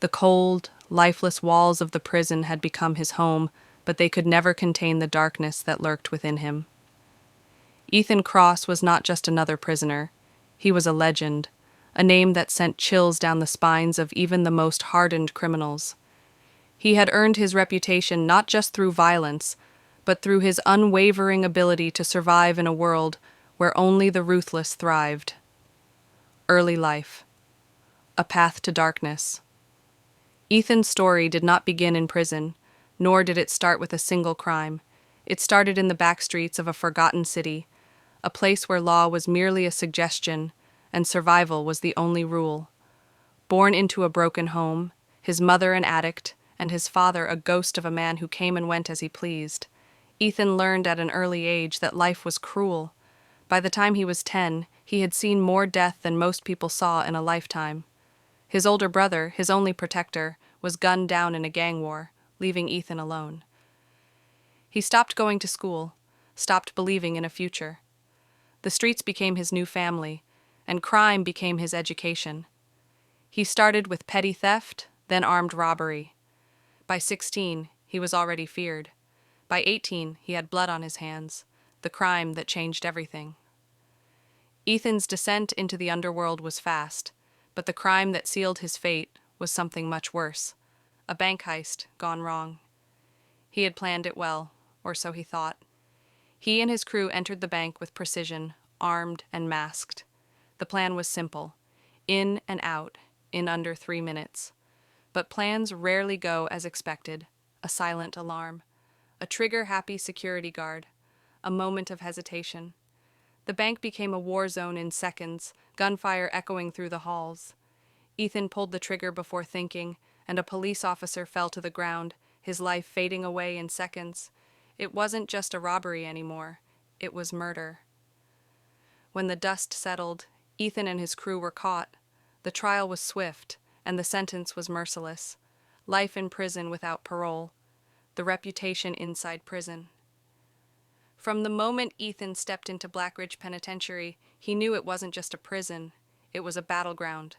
The cold, lifeless walls of the prison had become his home, but they could never contain the darkness that lurked within him. Ethan Cross was not just another prisoner. He was a legend, a name that sent chills down the spines of even the most hardened criminals. He had earned his reputation not just through violence, but through his unwavering ability to survive in a world where only the ruthless thrived. Early life. A path to darkness. Ethan's story did not begin in prison, nor did it start with a single crime. It started in the backstreets of a forgotten city, a place where law was merely a suggestion and survival was the only rule. Born into a broken home, his mother an addict, and his father a ghost of a man who came and went as he pleased, Ethan learned at an early age that life was cruel. By the time he was 10, he had seen more death than most people saw in a lifetime. His older brother, his only protector, was gunned down in a gang war, leaving Ethan alone. He stopped going to school, stopped believing in a future. The streets became his new family, and crime became his education. He started with petty theft, then armed robbery. By 16, he was already feared. By 18, he had blood on his hands, the crime that changed everything. Ethan's descent into the underworld was fast, but the crime that sealed his fate was something much worse. A bank heist gone wrong. He had planned it well, or so he thought. He and his crew entered the bank with precision, armed and masked. The plan was simple: in and out, in under 3 minutes. But plans rarely go as expected. A silent alarm. A trigger-happy security guard. A moment of hesitation. The bank became a war zone in seconds, gunfire echoing through the halls. Ethan pulled the trigger before thinking, and a police officer fell to the ground, his life fading away in seconds. It wasn't just a robbery anymore. It was murder. When the dust settled, Ethan and his crew were caught. The trial was swift, and the sentence was merciless. Life in prison without parole. The reputation inside prison. From the moment Ethan stepped into Blackridge Penitentiary, he knew it wasn't just a prison. It was a battleground.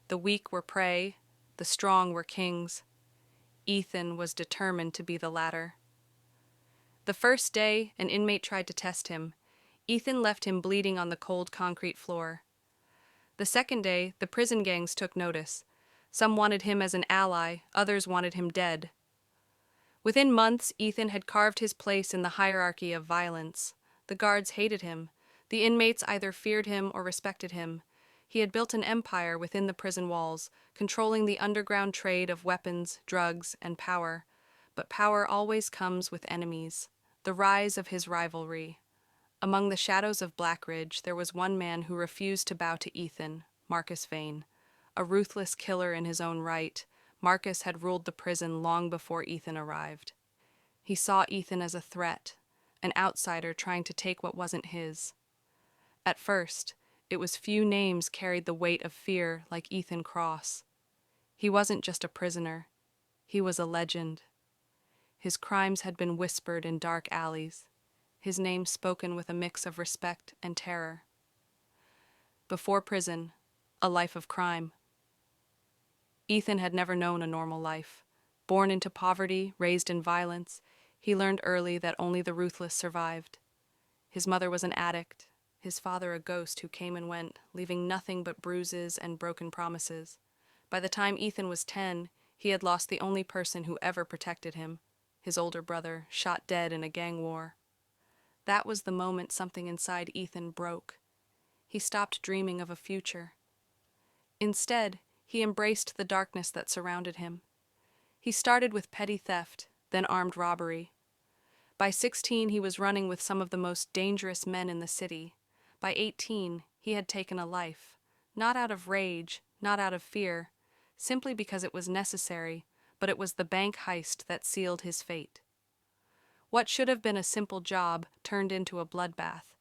The weak were prey, the strong were kings. Ethan was determined to be the latter. The first day, an inmate tried to test him. Ethan left him bleeding on the cold concrete floor. The second day, the prison gangs took notice. Some wanted him as an ally, others wanted him dead. Within months, Ethan had carved his place in the hierarchy of violence. The guards hated him. The inmates either feared him or respected him. He had built an empire within the prison walls, controlling the underground trade of weapons, drugs, and power. But power always comes with enemies. The rise of his rivalry. Among the shadows of Blackridge, there was one man who refused to bow to Ethan, Marcus Vane. A ruthless killer in his own right, Marcus had ruled the prison long before Ethan arrived. He saw Ethan as a threat, an outsider trying to take what wasn't his. At first, it was few names carried the weight of fear like Ethan Cross. He wasn't just a prisoner. He was a legend. His crimes had been whispered in dark alleys, his name spoken with a mix of respect and terror. Before prison, a life of crime. Ethan had never known a normal life. Born into poverty, raised in violence, he learned early that only the ruthless survived. His mother was an addict, his father a ghost who came and went, leaving nothing but bruises and broken promises. By the time Ethan was 10, he had lost the only person who ever protected him, his older brother, shot dead in a gang war. That was the moment something inside Ethan broke. He stopped dreaming of a future. Instead, he embraced the darkness that surrounded him. He started with petty theft, then armed robbery. By 16, he was running with some of the most dangerous men in the city. By 18, he had taken a life, not out of rage, not out of fear, simply because it was necessary, but it was the bank heist that sealed his fate. What should have been a simple job turned into a bloodbath.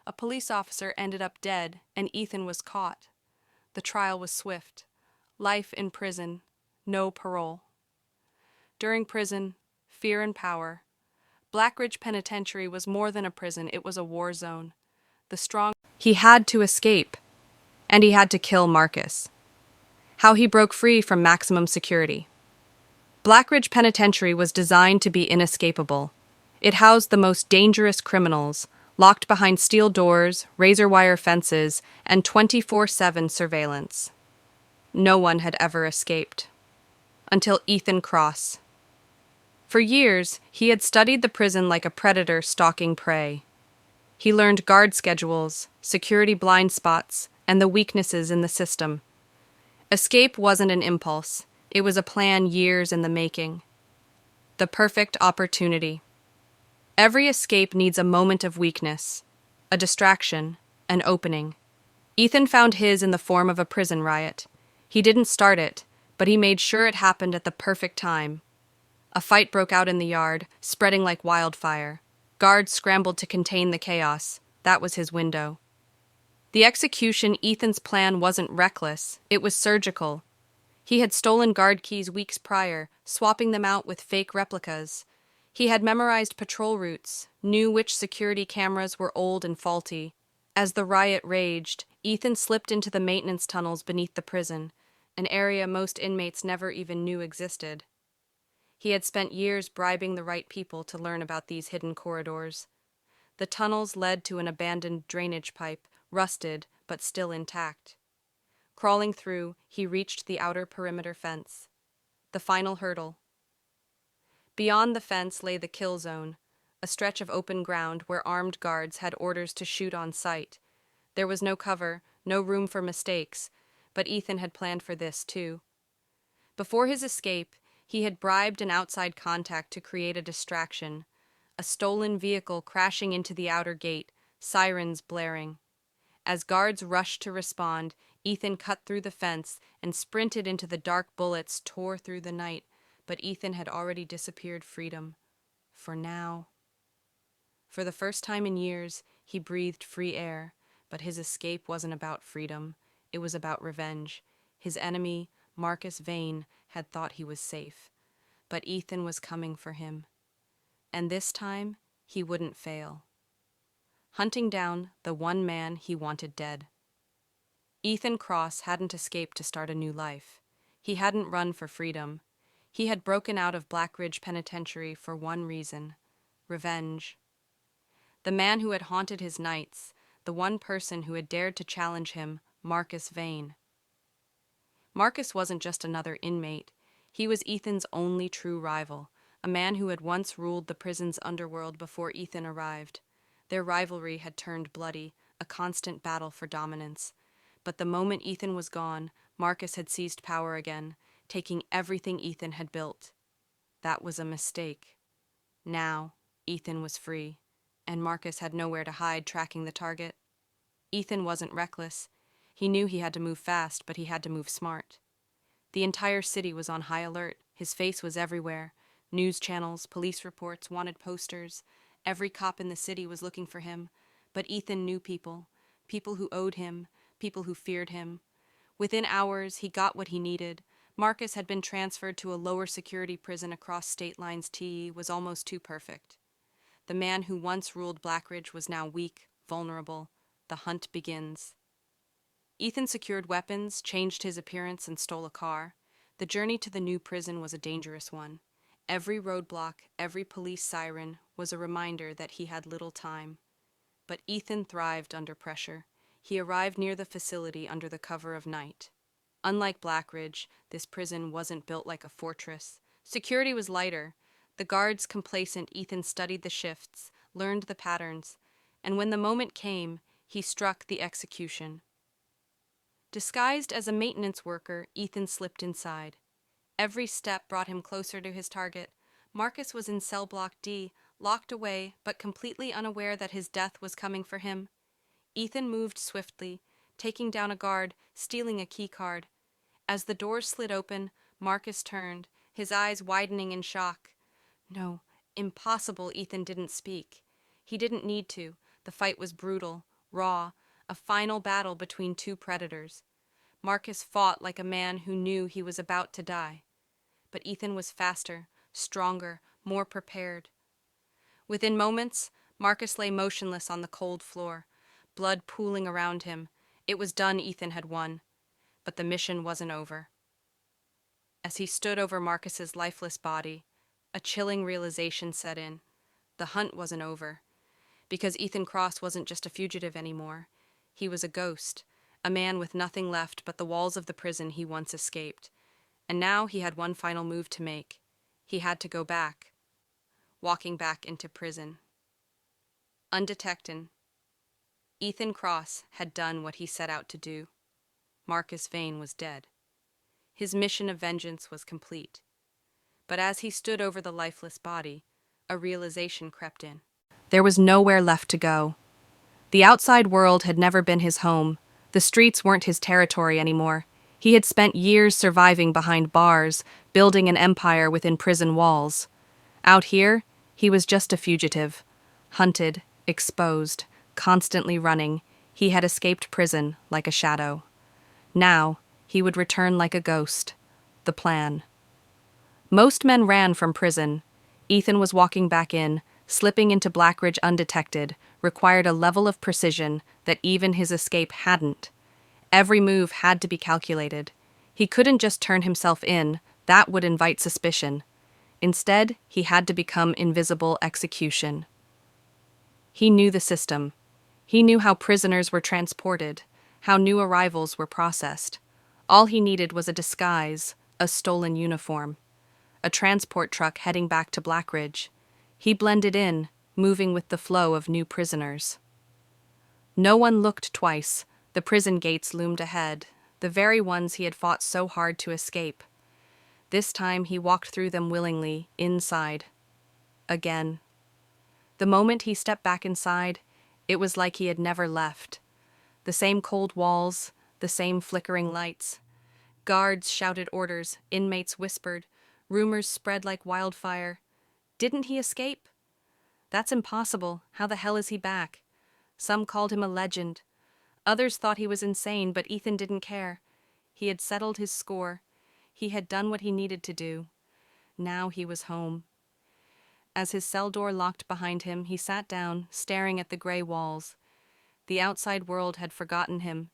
A police officer ended up dead, and Ethan was caught. The trial was swift. Life in prison, no parole. During prison, fear and power. Blackridge Penitentiary was more than a prison, it was a war zone. He had to escape, and he had to kill Marcus. How he broke free from maximum security. Blackridge Penitentiary was designed to be inescapable. It housed the most dangerous criminals, locked behind steel doors, razor wire fences, and 24/7 surveillance. No one had ever escaped. Until Ethan Cross. For years, he had studied the prison like a predator stalking prey. He learned guard schedules, security blind spots, and the weaknesses in the system. Escape wasn't an impulse, it was a plan years in the making. The perfect opportunity. Every escape needs a moment of weakness, a distraction, an opening. Ethan found his in the form of a prison riot. He didn't start it, but he made sure it happened at the perfect time. A fight broke out in the yard, spreading like wildfire. Guards scrambled to contain the chaos. That was his window. The execution, Ethan's plan wasn't reckless, it was surgical. He had stolen guard keys weeks prior, swapping them out with fake replicas. He had memorized patrol routes, knew which security cameras were old and faulty. As the riot raged, Ethan slipped into the maintenance tunnels beneath the prison, an area most inmates never even knew existed. He had spent years bribing the right people to learn about these hidden corridors. The tunnels led to an abandoned drainage pipe, rusted but still intact. Crawling through, he reached the outer perimeter fence. The final hurdle. Beyond the fence lay the kill zone, a stretch of open ground where armed guards had orders to shoot on sight. There was no cover, no room for mistakes, but Ethan had planned for this too. Before his escape, he had bribed an outside contact to create a distraction, a stolen vehicle crashing into the outer gate, sirens blaring. As guards rushed to respond, Ethan cut through the fence and sprinted into the dark. Bullets tore through the night, but Ethan had already disappeared freedom. For now. For the first time in years, he breathed free air, but his escape wasn't about freedom. It was about revenge. His enemy, Marcus Vane, had thought he was safe, but Ethan was coming for him. And this time, he wouldn't fail. Hunting down the one man he wanted dead. Ethan Cross hadn't escaped to start a new life. He hadn't run for freedom. He had broken out of Blackridge Penitentiary for one reason: revenge. The man who had haunted his nights, the one person who had dared to challenge him, Marcus Vane. Marcus wasn't just another inmate. He was Ethan's only true rival, a man who had once ruled the prison's underworld before Ethan arrived. Their rivalry had turned bloody, a constant battle for dominance. But the moment Ethan was gone, Marcus had seized power again, taking everything Ethan had built. That was a mistake. Now, Ethan was free, and Marcus had nowhere to hide tracking the target. Ethan wasn't reckless. He knew he had to move fast, but he had to move smart. The entire city was on high alert. His face was everywhere. News channels, police reports, wanted posters. Every cop in the city was looking for him. But Ethan knew people. People who owed him. People who feared him. Within hours, he got what he needed. Marcus had been transferred to a lower security prison across state lines. He was almost too perfect. The man who once ruled Blackridge was now weak, vulnerable. The hunt begins. Ethan secured weapons, changed his appearance, and stole a car. The journey to the new prison was a dangerous one. Every roadblock, every police siren was a reminder that he had little time. But Ethan thrived under pressure. He arrived near the facility under the cover of night. Unlike Blackridge, this prison wasn't built like a fortress. Security was lighter. The guards complacent, Ethan studied the shifts, learned the patterns, and when the moment came, he struck the execution. Disguised as a maintenance worker, Ethan slipped inside. Every step brought him closer to his target. Marcus was in cell block D, locked away, but completely unaware that his death was coming for him. Ethan moved swiftly, taking down a guard, stealing a key card. As the doors slid open, Marcus turned, his eyes widening in shock. No, impossible. Ethan didn't speak. He didn't need to. The fight was brutal, raw, a final battle between two predators. Marcus fought like a man who knew he was about to die. But Ethan was faster, stronger, more prepared. Within moments, Marcus lay motionless on the cold floor, blood pooling around him. It was done. Ethan had won. But the mission wasn't over. As he stood over Marcus's lifeless body, a chilling realization set in. The hunt wasn't over. Because Ethan Cross wasn't just a fugitive anymore. He was a ghost, a man with nothing left but the walls of the prison he once escaped. And now he had one final move to make. He had to go back, walking back into prison. Undetected, Ethan Cross had done what he set out to do. Marcus Vane was dead. His mission of vengeance was complete. But as he stood over the lifeless body, a realization crept in. There was nowhere left to go. The outside world had never been his home. The streets weren't his territory anymore. He had spent years surviving behind bars, building an empire within prison walls. Out here, he was just a fugitive. Hunted, exposed, constantly running, he had escaped prison like a shadow. Now, he would return like a ghost. The plan. Most men ran from prison. Ethan was walking back in. Slipping into Blackridge undetected required a level of precision that even his escape hadn't. Every move had to be calculated. He couldn't just turn himself in, that would invite suspicion. Instead, he had to become invisible execution. He knew the system. He knew how prisoners were transported, how new arrivals were processed. All he needed was a disguise, a stolen uniform. A transport truck heading back to Blackridge. He blended in, moving with the flow of new prisoners. No one looked twice. The prison gates loomed ahead, the very ones he had fought so hard to escape. This time he walked through them willingly, inside. Again. The moment he stepped back inside, it was like he had never left. The same cold walls, the same flickering lights. Guards shouted orders, inmates whispered, rumors spread like wildfire. Didn't he escape? That's impossible. How the hell is he back? Some called him a legend. Others thought he was insane, but Ethan didn't care. He had settled his score. He had done what he needed to do. Now he was home. As his cell door locked behind him, he sat down, staring at the gray walls. The outside world had forgotten him,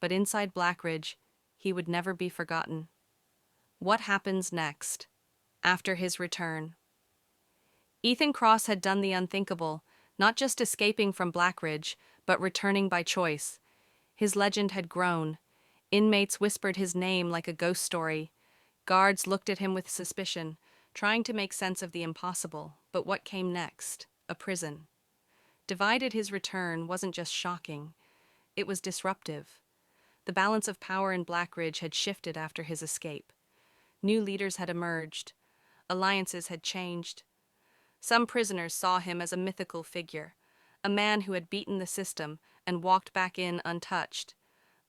but inside Blackridge, he would never be forgotten. What happens next? After his return. Ethan Cross had done the unthinkable, not just escaping from Blackridge, but returning by choice. His legend had grown. Inmates whispered his name like a ghost story. Guards looked at him with suspicion, trying to make sense of the impossible. But what came next? A prison. Divided, his return wasn't just shocking. It was disruptive. The balance of power in Blackridge had shifted after his escape. New leaders had emerged. Alliances had changed. Some prisoners saw him as a mythical figure, a man who had beaten the system and walked back in untouched.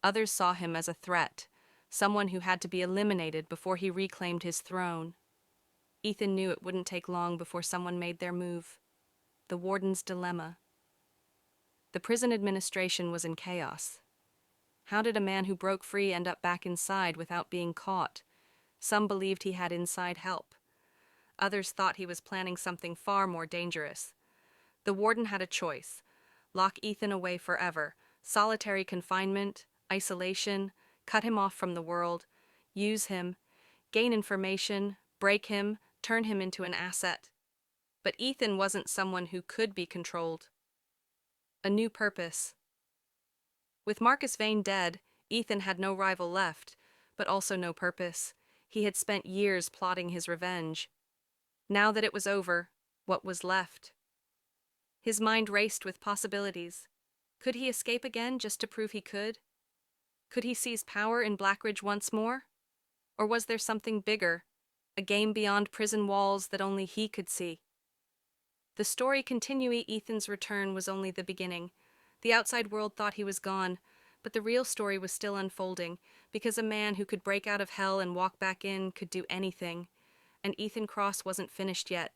Others saw him as a threat, someone who had to be eliminated before he reclaimed his throne. Ethan knew it wouldn't take long before someone made their move. The warden's dilemma. The prison administration was in chaos. How did a man who broke free end up back inside without being caught? Some believed he had inside help. Others thought he was planning something far more dangerous. The warden had a choice: lock Ethan away forever, solitary confinement, isolation, cut him off from the world, use him, gain information, break him, turn him into an asset. But Ethan wasn't someone who could be controlled. A new purpose. With Marcus Vane dead, Ethan had no rival left, but also no purpose. He had spent years plotting his revenge. Now that it was over, what was left? His mind raced with possibilities. Could he escape again just to prove he could? Could he seize power in Blackridge once more? Or was there something bigger, a game beyond prison walls that only he could see? The story continuing Ethan's return was only the beginning. The outside world thought he was gone, but the real story was still unfolding, because a man who could break out of hell and walk back in could do anything. And Ethan Cross wasn't finished yet.